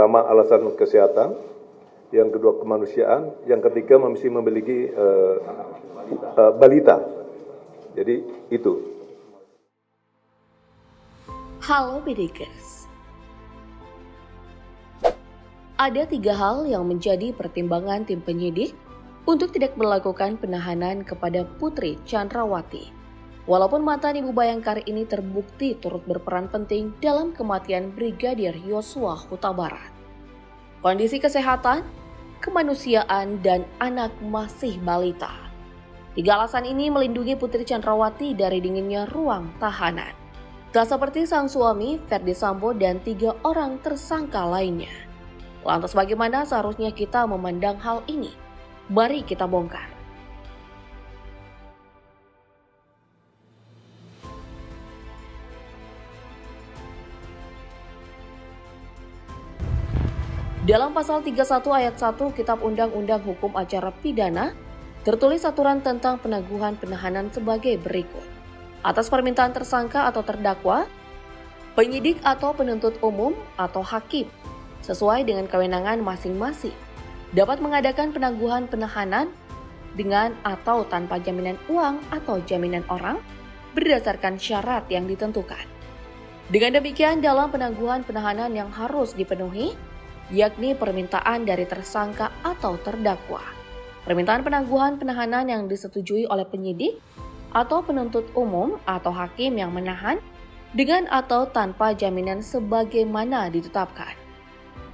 pertama alasan kesehatan, yang kedua kemanusiaan, yang ketiga masih memiliki balita. Jadi itu. Halo Bedekers. Ada 3 hal yang menjadi pertimbangan tim penyidik untuk tidak melakukan penahanan kepada Putri Chandrawati. Walaupun mantan Ibu Bayangkari ini terbukti turut berperan penting dalam kematian Brigadir Yosua Huta Barat. Kondisi kesehatan, kemanusiaan, dan anak masih balita. 3 alasan ini melindungi Putri Chandrawati dari dinginnya ruang tahanan. Tak seperti sang suami, Ferdy Sambo, dan 3 orang tersangka lainnya. Lantas bagaimana seharusnya kita memandang hal ini? Mari kita bongkar. Dalam pasal 31 ayat 1 Kitab Undang-Undang Hukum Acara Pidana, tertulis aturan tentang penangguhan penahanan sebagai berikut. Atas permintaan tersangka atau terdakwa, penyidik atau penuntut umum atau hakim, sesuai dengan kewenangan masing-masing, dapat mengadakan penangguhan penahanan dengan atau tanpa jaminan uang atau jaminan orang berdasarkan syarat yang ditentukan. Dengan demikian, dalam penangguhan penahanan yang harus dipenuhi, yakni permintaan dari tersangka atau terdakwa. Permintaan penangguhan penahanan yang disetujui oleh penyidik atau penuntut umum atau hakim yang menahan dengan atau tanpa jaminan sebagaimana ditetapkan.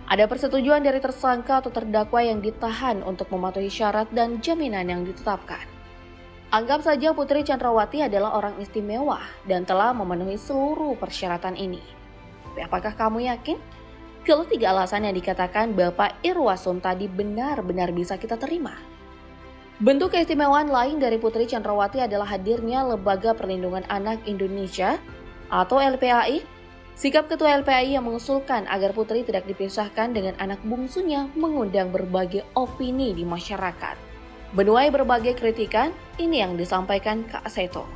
Ada persetujuan dari tersangka atau terdakwa yang ditahan untuk mematuhi syarat dan jaminan yang ditetapkan. Anggap saja Putri Chandrawati adalah orang istimewa dan telah memenuhi seluruh persyaratan ini. Tapi apakah kamu yakin? Kalau 3 alasan yang dikatakan Bapak Irwasum tadi benar-benar bisa kita terima. Bentuk keistimewaan lain dari Putri Chandrawati adalah hadirnya Lembaga Perlindungan Anak Indonesia atau LPAI. Sikap Ketua LPAI yang mengusulkan agar Putri tidak dipisahkan dengan anak bungsunya mengundang berbagai opini di masyarakat. Menuai berbagai kritikan, ini yang disampaikan Kak Seto.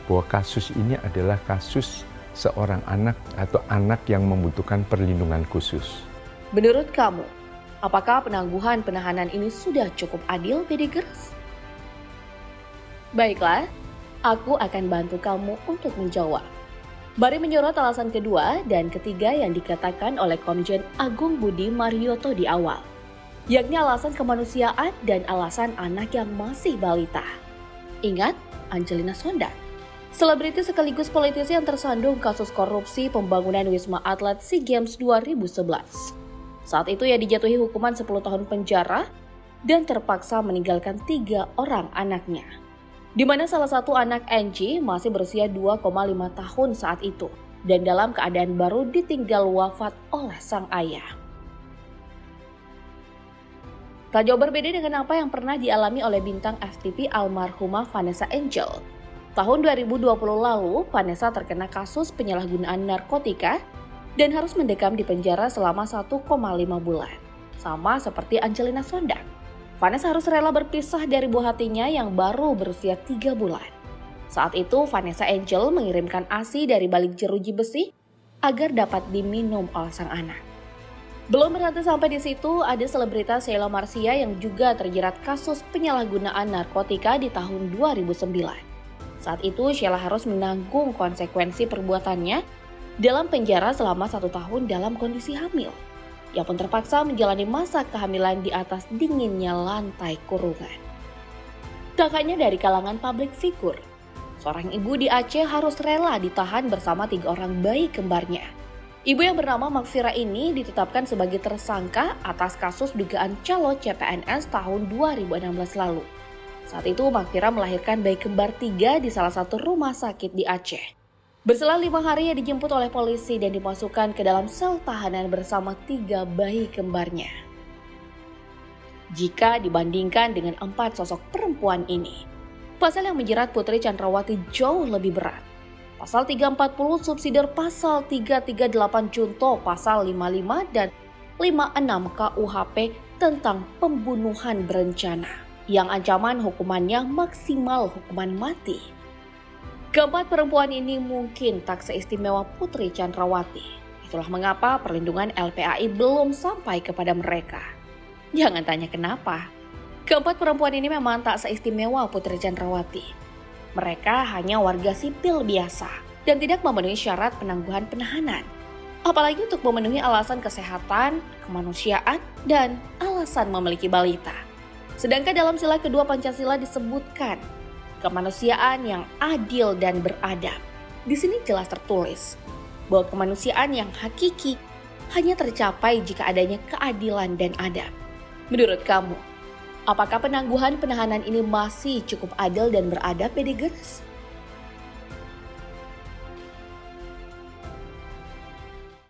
Bahwa kasus ini adalah kasus seorang anak atau anak yang membutuhkan perlindungan khusus. Menurut kamu, apakah penangguhan penahanan ini sudah cukup adil, Bedekers? Baiklah, aku akan bantu kamu untuk menjawab. Mari menyorot alasan kedua dan ketiga yang dikatakan oleh Komjen Agung Budi Marioto di awal, yakni alasan kemanusiaan dan alasan anak yang masih balita. Ingat, Angelina Sondakh, selebritis sekaligus politisi yang tersandung kasus korupsi pembangunan Wisma Atlet SEA Games 2011. Saat itu ia dijatuhi hukuman 10 tahun penjara dan terpaksa meninggalkan 3 orang anaknya. Di mana salah satu anak Angie masih berusia 2,5 tahun saat itu dan dalam keadaan baru ditinggal wafat oleh sang ayah. Tak jauh berbeda dengan apa yang pernah dialami oleh bintang FTV almarhumah Vanessa Angel. Tahun 2020 lalu, Vanessa terkena kasus penyalahgunaan narkotika dan harus mendekam di penjara selama 1,5 bulan. Sama seperti Angelina Sondakh, Vanessa harus rela berpisah dari buah hatinya yang baru berusia 3 bulan. Saat itu, Vanessa Angel mengirimkan ASI dari balik jeruji besi agar dapat diminum oleh sang anak. Belum berhenti sampai di situ, ada selebritas Sheila Marcia yang juga terjerat kasus penyalahgunaan narkotika di tahun 2009. Saat itu, Sheila harus menanggung konsekuensi perbuatannya dalam penjara selama 1 tahun dalam kondisi hamil. Ia pun terpaksa menjalani masa kehamilan di atas dinginnya lantai kurungan. Tak hanya dari kalangan publik figur, seorang ibu di Aceh harus rela ditahan bersama 3 orang bayi kembarnya. Ibu yang bernama Makfira ini ditetapkan sebagai tersangka atas kasus dugaan calo CPNS tahun 2016 lalu. Saat itu Makfira melahirkan bayi kembar 3 di salah satu rumah sakit di Aceh. Berselang 5 hari ia dijemput oleh polisi dan dimasukkan ke dalam sel tahanan bersama 3 bayi kembarnya. Jika dibandingkan dengan 4 sosok perempuan ini, pasal yang menjerat Putri Chandrawati jauh lebih berat. Pasal 340 subsidiar pasal 338 Junto pasal 55 dan 56 KUHP tentang pembunuhan berencana yang ancaman hukumannya maksimal hukuman mati. Keempat perempuan ini mungkin tak seistimewa Putri Chandrawati. Itu Itulah mengapa perlindungan LPAI belum sampai kepada mereka. Jangan tanya kenapa. Keempat perempuan ini memang tak seistimewa Putri Chandrawati. Mereka hanya warga sipil biasa dan tidak memenuhi syarat penangguhan penahanan. Apalagi untuk memenuhi alasan kesehatan, kemanusiaan, dan alasan memiliki balita. Sedangkan dalam sila kedua Pancasila disebutkan kemanusiaan yang adil dan beradab. Di sini jelas tertulis bahwa kemanusiaan yang hakiki hanya tercapai jika adanya keadilan dan adab. Menurut kamu, apakah penangguhan penahanan ini masih cukup adil dan beradab, Bedigers?